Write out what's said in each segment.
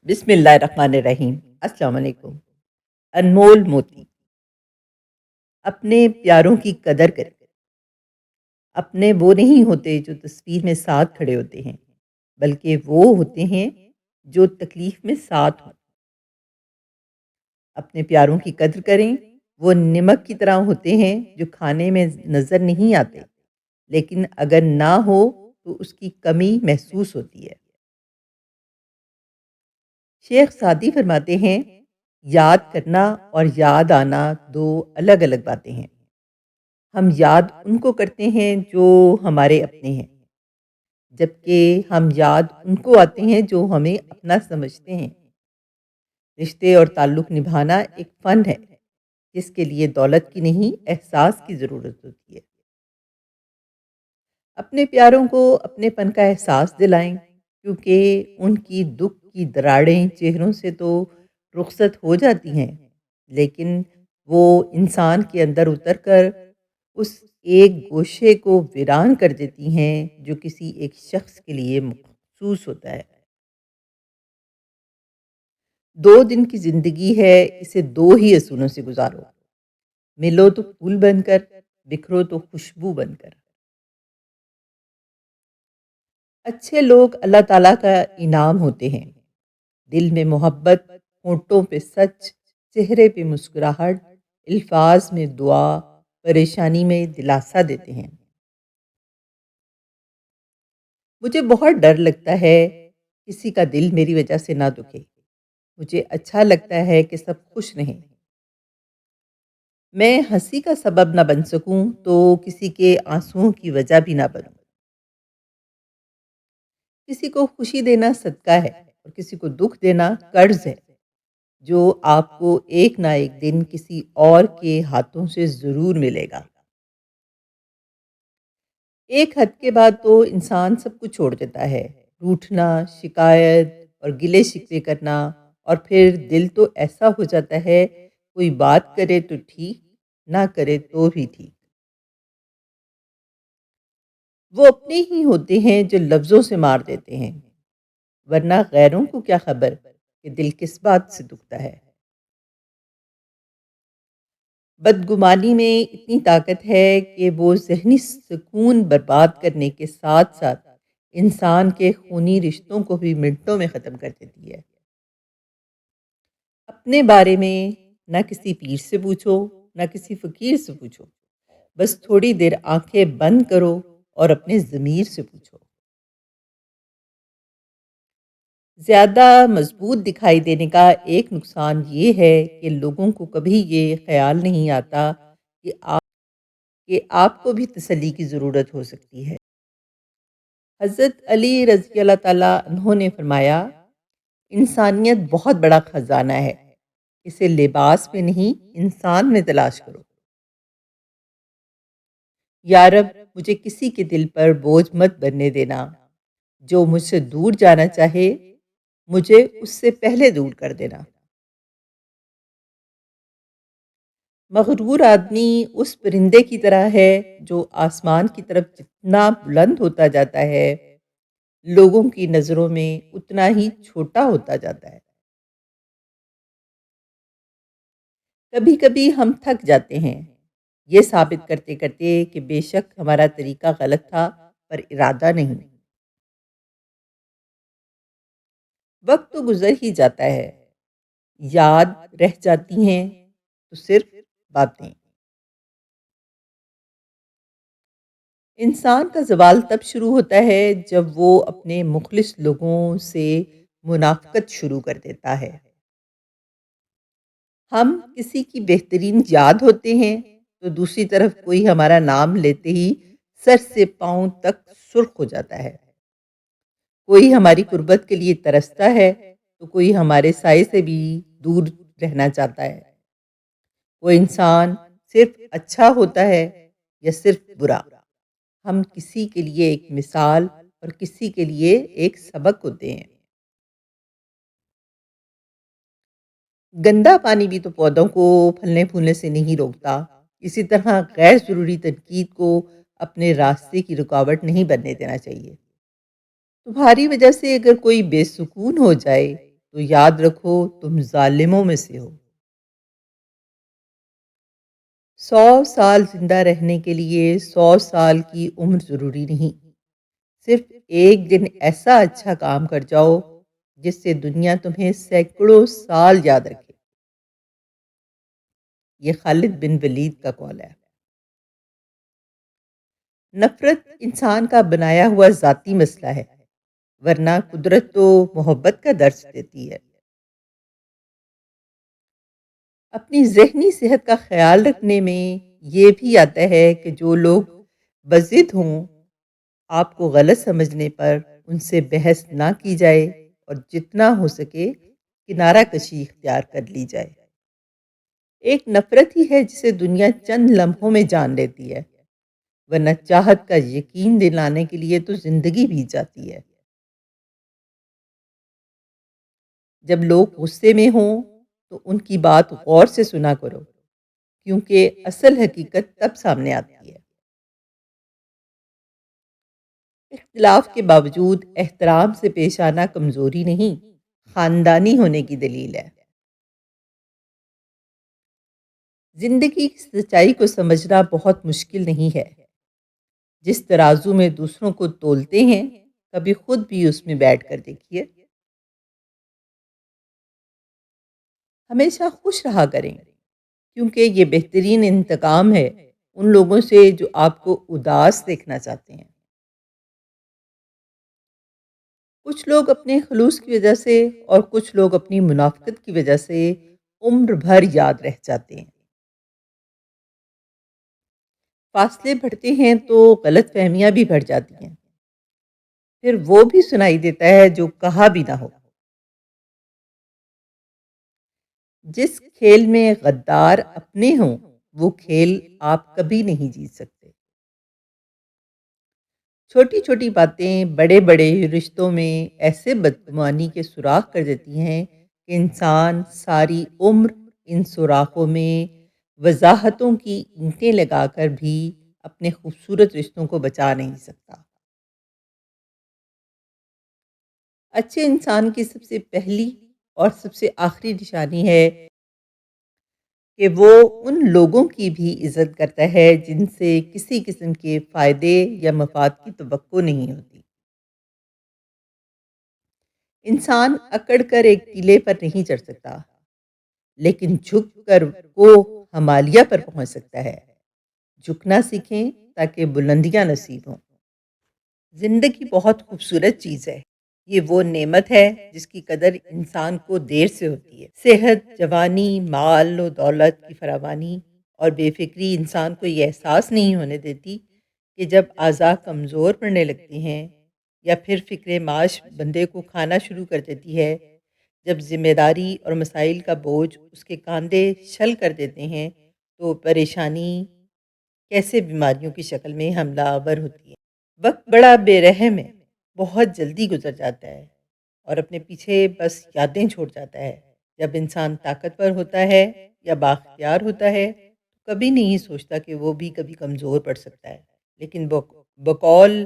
बिस्मिल्लाहिर्रहमानिर्रहीम। अस्सलाम वालेकुम। अनमोल मोती। अपने प्यारों की कदर करें। अपने वो नहीं होते जो तस्वीर में साथ खड़े होते हैं, बल्कि वो होते हैं जो तकलीफ में साथ हों। अपने प्यारों की कद्र करें। वो नमक की तरह होते हैं जो खाने में नज़र नहीं आते, लेकिन अगर ना हो तो उसकी कमी महसूस होती है। शेख सादी फरमाते हैं, याद करना और याद आना दो अलग अलग बातें हैं। हम याद उनको करते हैं जो हमारे अपने हैं, जबकि हम याद उनको आते हैं जो हमें अपना समझते हैं। रिश्ते और ताल्लुक़ निभाना एक फ़न है, जिसके लिए दौलत की नहीं, एहसास की ज़रूरत होती है। अपने प्यारों को अपनेपन का एहसास दिलाएं, क्योंकि उनकी दुख की दरारें चेहरों से तो रुखसत हो जाती हैं, लेकिन वो इंसान के अंदर उतर कर उस एक गोशे को वीरान कर देती हैं जो किसी एक शख्स के लिए मखसूस होता है। 2 दिन की ज़िंदगी है, इसे 2 ही असूलों से गुजारो। मिलो तो फूल बनकर, बिखरो तो खुशबू बनकर। अच्छे लोग अल्लाह ताला का इनाम होते हैं। दिल में मोहब्बत, होंठों पे सच, चेहरे पे मुस्कुराहट, अल्फाज में दुआ, परेशानी में दिलासा देते हैं। मुझे बहुत डर लगता है किसी का दिल मेरी वजह से ना दुखे। मुझे अच्छा लगता है कि सब खुश रहें। मैं हंसी का सबब ना बन सकूं तो किसी के आंसुओं की वजह भी ना बनूं। किसी को खुशी देना सदका है और किसी को दुख देना कर्ज है, जो आपको एक ना एक दिन किसी और के हाथों से ज़रूर मिलेगा। एक हद के बाद तो इंसान सब कुछ छोड़ देता है। रूठना, शिकायत और गिले शिकवे करना, और फिर दिल तो ऐसा हो जाता है, कोई बात करे तो ठीक, ना करे तो भी ठीक। वो अपने ही होते हैं जो लफ्ज़ों से मार देते हैं, वरना गैरों को क्या खबर कि दिल किस बात से दुखता है। बदगुमानी में इतनी ताकत है कि वो ज़हनी सुकून बर्बाद करने के साथ-साथ इंसान के खूनी रिश्तों को भी मिनटों में ख़त्म कर देती है। अपने बारे में ना किसी पीर से पूछो, ना किसी फ़कीर से पूछो। बस थोड़ी देर आँखें बंद करो और अपने ज़मीर से पूछो। ज़्यादा मज़बूत दिखाई देने का एक नुकसान ये है कि लोगों को कभी ये ख़्याल नहीं आता कि आपको भी तसल्ली की ज़रूरत हो सकती है। हज़रत अली रज़ी अल्लाह ताला अन्हो ने फरमाया, इंसानियत बहुत बड़ा ख़ज़ाना है, इसे लिबास में नहीं, इंसान में तलाश करो। या रब, मुझे किसी के दिल पर बोझ मत बनने देना। जो मुझसे दूर जाना चाहे, मुझे उससे पहले दूर कर देना। मग़रूर आदमी उस परिंदे की तरह है जो आसमान की तरफ जितना बुलंद होता जाता है, लोगों की नज़रों में उतना ही छोटा होता जाता है। कभी-कभी हम थक जाते हैं, ये साबित करते-करते कि बेशक हमारा तरीका गलत था, पर इरादा नहीं। वक़्त तो गुज़र ही जाता है, याद रह जाती हैं तो सिर्फ़ बातें। इंसान का ज़वाल तब शुरू होता है जब वो अपने मुख़लिस लोगों से मुनाफ़क़त शुरू कर देता है। हम किसी की बेहतरीन याद होते हैं, तो दूसरी तरफ कोई हमारा नाम लेते ही सर से पाँव तक सुर्ख़ हो जाता है। कोई हमारी कुर्बत के लिए तरसता है, तो कोई हमारे साये से भी दूर रहना चाहता है। वो इंसान सिर्फ़ अच्छा होता है या सिर्फ़ बुरा? हम किसी के लिए एक मिसाल और किसी के लिए एक सबक होते हैं। गंदा पानी भी तो पौधों को फलने-फूलने से नहीं रोकता। इसी तरह गैर ज़रूरी तनकीद को अपने रास्ते की रुकावट नहीं बनने देना चाहिए। तुम्हारी वजह से अगर कोई बेसुकून हो जाए, تو یاد رکھو تم ظالموں میں سے ہو۔ 100 سال زندہ رہنے کے لیے 100 سال کی عمر ضروری نہیں، صرف ایک دن ایسا اچھا کام کر جاؤ جس سے دنیا تمہیں سینکڑوں سال یاد رکھے۔ یہ خالد بن ولید کا قول ہے۔ نفرت انسان کا بنایا ہوا ذاتی مسئلہ ہے، ورنہ قدرت تو محبت کا درس دیتی ہے۔ اپنی ذہنی صحت کا خیال رکھنے میں یہ بھی آتا ہے کہ جو لوگ بضد ہوں، آپ کو غلط سمجھنے پر ان سے بحث نہ کی جائے اور جتنا ہو سکے کنارہ کشی اختیار کر لی جائے۔ ایک نفرت ہی ہے جسے دنیا چند لمحوں میں جان لیتی ہے، ورنہ چاہت کا یقین دلانے کے لیے تو زندگی بیت جاتی ہے۔ جب لوگ غصے میں ہوں تو ان کی بات غور سے سنا کرو، کیونکہ اصل حقیقت تب سامنے آتی ہے۔ اختلاف کے باوجود احترام سے پیش آنا کمزوری نہیں، خاندانی ہونے کی دلیل ہے۔ زندگی کی سچائی کو سمجھنا بہت مشکل نہیں ہے۔ جس ترازو میں دوسروں کو تولتے ہیں، کبھی خود بھی اس میں بیٹھ کر دیکھیے۔ ہمیشہ خوش رہا کریں، کیونکہ یہ بہترین انتقام ہے ان لوگوں سے جو آپ کو اداس دیکھنا چاہتے ہیں۔ کچھ لوگ اپنے خلوص کی وجہ سے اور کچھ لوگ اپنی منافقت کی وجہ سے عمر بھر یاد رہ جاتے ہیں۔ فاصلے بڑھتے ہیں تو غلط فہمیاں بھی بڑھ جاتی ہیں، پھر وہ بھی سنائی دیتا ہے جو کہا بھی نہ ہو۔ جس کھیل میں غدار اپنے ہوں وہ کھیل آپ کبھی نہیں جیت سکتے۔ چھوٹی چھوٹی باتیں بڑے بڑے رشتوں میں ایسے بدگمانی کے سوراخ کر دیتی ہیں کہ انسان ساری عمر ان سوراخوں میں وضاحتوں کی اینٹیں لگا کر بھی اپنے خوبصورت رشتوں کو بچا نہیں سکتا۔ اچھے انسان کی سب سے پہلی اور سب سے آخری نشانی ہے کہ وہ ان لوگوں کی بھی عزت کرتا ہے جن سے کسی قسم کے فائدے یا مفاد کی توقع نہیں ہوتی۔ انسان اکڑ کر ایک ٹیلے پر نہیں چڑھ سکتا، لیکن جھک کر وہ ہمالیہ پر پہنچ سکتا ہے۔ جھکنا سیکھیں تاکہ بلندیاں نصیب ہوں۔ زندگی بہت خوبصورت چیز ہے۔ یہ وہ نعمت ہے جس کی قدر انسان کو دیر سے ہوتی ہے۔ صحت، جوانی، مال و دولت کی فراوانی اور بے فکری انسان کو یہ احساس نہیں ہونے دیتی کہ جب اعضاء کمزور پڑنے لگتے ہیں یا پھر فکر معاش بندے کو کھانا شروع کر دیتی ہے، جب ذمہ داری اور مسائل کا بوجھ اس کے کاندھے شل کر دیتے ہیں، تو پریشانی کیسے بیماریوں کی شکل میں حملہ آور ہوتی ہے۔ وقت بڑا بے رحم ہے، بہت جلدی گزر جاتا ہے اور اپنے پیچھے بس یادیں چھوڑ جاتا ہے۔ جب انسان طاقتور ہوتا ہے یا بااختیار ہوتا ہے تو کبھی نہیں سوچتا کہ وہ بھی کبھی کمزور پڑ سکتا ہے، لیکن بقول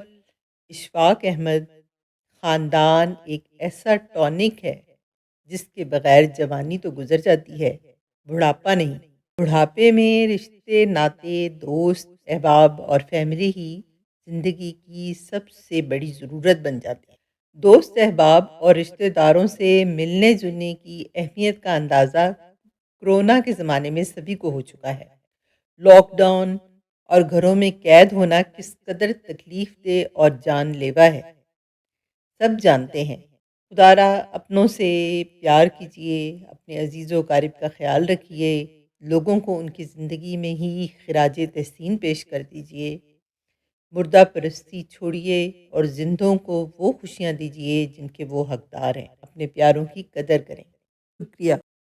اشفاق احمد، خاندان ایک ایسا ٹونک ہے جس کے بغیر جوانی تو گزر جاتی ہے، بڑھاپا نہیں۔ بڑھاپے میں رشتے، ناتے، دوست، احباب اور فیملی ہی زندگی کی سب سے بڑی ضرورت بن جاتی ہیں۔ دوست، احباب اور رشتہ داروں سے ملنے جلنے کی اہمیت کا اندازہ کرونا کے زمانے میں سبھی کو ہو چکا ہے۔ لاک ڈاؤن اور گھروں میں قید ہونا کس قدر تکلیف دہ اور جان لیوا ہے، سب جانتے ہیں۔ خدا را اپنوں سے پیار کیجئے، اپنے عزیز و اقارب کا خیال رکھیے، لوگوں کو ان کی زندگی میں ہی خراج تحسین پیش کر دیجئے، مردہ پرستی چھوڑیے اور زندوں کو وہ خوشیاں دیجئے جن کے وہ حقدار ہیں۔ اپنے پیاروں کی قدر کریں۔ شکریہ۔